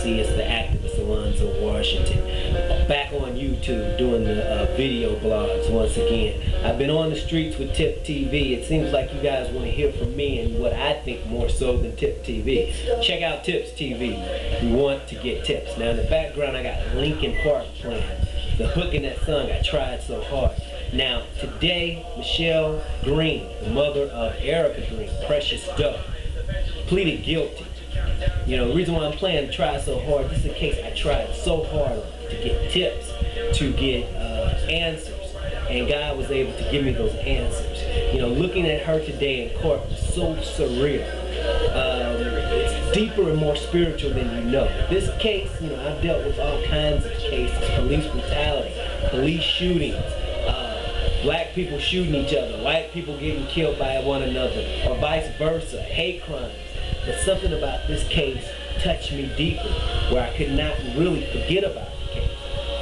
see, it's the activist Alonzo Washington, back on YouTube doing the video blogs once again. I've been on the streets with Tip TV. It seems like you guys want to hear from me and what I think more so than Tip TV. Check out Tips TV. We want to get tips. Now in the background I got Linkin Park playing. The hook in that song, I Tried So Hard. Now today, Michelle Green, the mother of Erica Green, Precious Doe, pleaded guilty. You know, the reason why I'm playing Try So Hard, this is a case I tried so hard to get tips, to get answers, and God was able to give me those answers. You know, looking at her today in court was so surreal. It's deeper and more spiritual than you know. This case, you know, I've dealt with all kinds of cases: police brutality, police shootings, black people shooting each other, white people getting killed by one another, or vice versa, hate crimes. But something about this case touched me deeply, where I could not really forget about the case.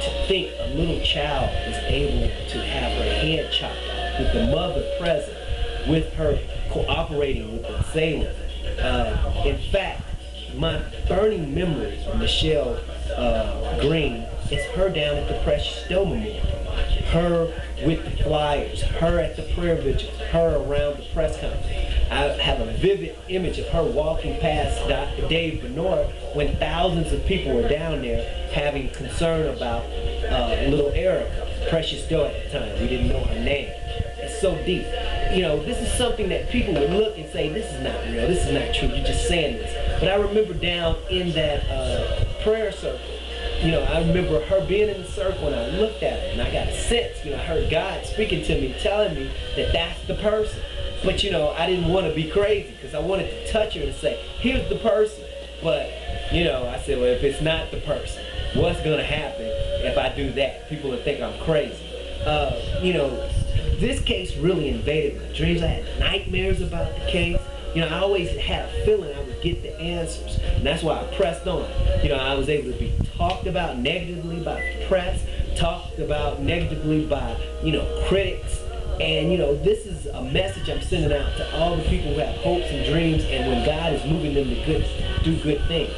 To think a little child was able to have her head chopped off, with the mother present, with her cooperating with the assailant. In fact, my burning memory of Michelle Green is her down at the Precious Doe Memorial. Her with the flyers, her at the prayer vigils, her around the press conference. I have a vivid image of her walking past Dr. Dave Bernard when thousands of people were down there having concern about little Erica, Precious Doe at the time. We didn't know her name. It's so deep. You know, this is something that people would look and say, this is not real, this is not true, you're just saying this. But I remember down in that prayer circle, you know, I remember her being in the circle and I looked at her and I got a sense, you know, I heard God speaking to me, telling me that that's the person. But, you know, I didn't want to be crazy because I wanted to touch her and say, here's the person. But, you know, I said, well, if it's not the person, what's going to happen if I do that? People will think I'm crazy. You know, this case really invaded my dreams. I had nightmares about the case. You know, I always had a feeling I would get the answers, and that's why I pressed on. You know, I was able to be talked about negatively by the press, talked about negatively by, you know, critics, and, you know, this is a message I'm sending out to all the people who have hopes and dreams, and when God is moving them to do good things.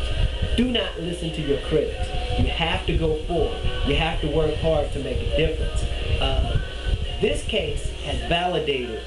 Do not listen to your critics. You have to go forward. You have to work hard to make a difference. This case has validated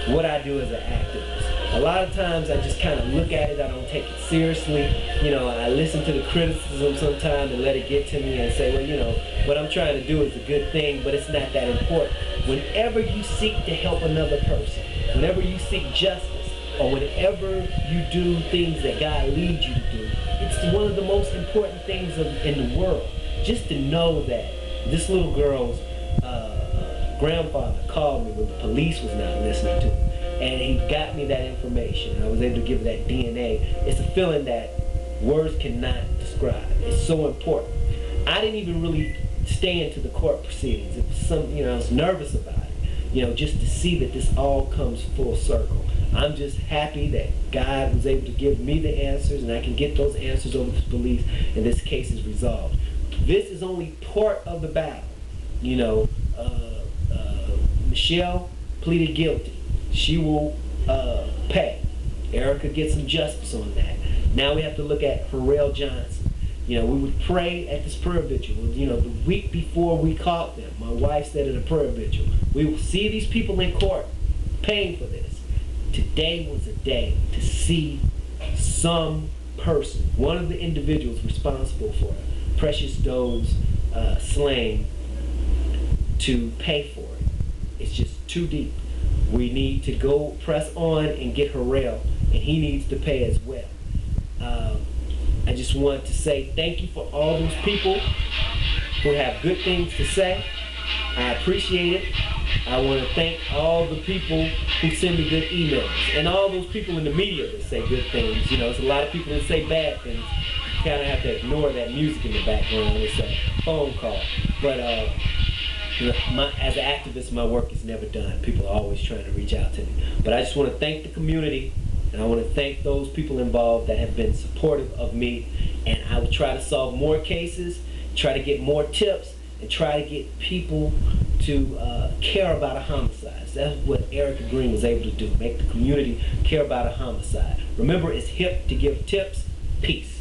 what I do as an activist. A lot of times I just kind of look at it, I don't take it seriously. You know, I listen to the criticism sometimes and let it get to me and say, well, you know, what I'm trying to do is a good thing, but it's not that important. Whenever you seek to help another person, whenever you seek justice, or whenever you do things that God leads you to do, it's one of the most important things in the world. Just to know that this little girl's grandfather called me when the police was not listening to him, and he got me that information. I was able to give that DNA. It's a feeling that words cannot describe. It's so important. I didn't even really stay into the court proceedings. It was some, you know, I was nervous about it, you know, just to see that this all comes full circle. I'm just happy that God was able to give me the answers, and I can get those answers over to the police, and this case is resolved. This is only part of the battle. You know, Michelle pleaded guilty. She will pay. Erica gets some justice on that. Now we have to look at Pharrell Johnson. You know, we would pray at this prayer vigil. You know, the week before we caught them, my wife said at a prayer vigil, we will see these people in court paying for this. Today was a day to see some person, one of the individuals responsible for Precious Doe's slaying, to pay for it. It's just too deep. We need to go press on and get Harrell, and he needs to pay as well. I just want to say thank you for all those people who have good things to say. I appreciate it. I want to thank all the people who send me good emails, and all those people in the media that say good things. You know, there's a lot of people that say bad things. You kind of have to ignore that music in the background. It's a phone call. But you know, as an activist, my work is never done. People are always trying to reach out to me. But I just want to thank the community, and I want to thank those people involved that have been supportive of me. And I will try to solve more cases, try to get more tips, and try to get people to care about a homicide. So that's what Erica Green was able to do, make the community care about a homicide. Remember, it's hip to give tips. Peace.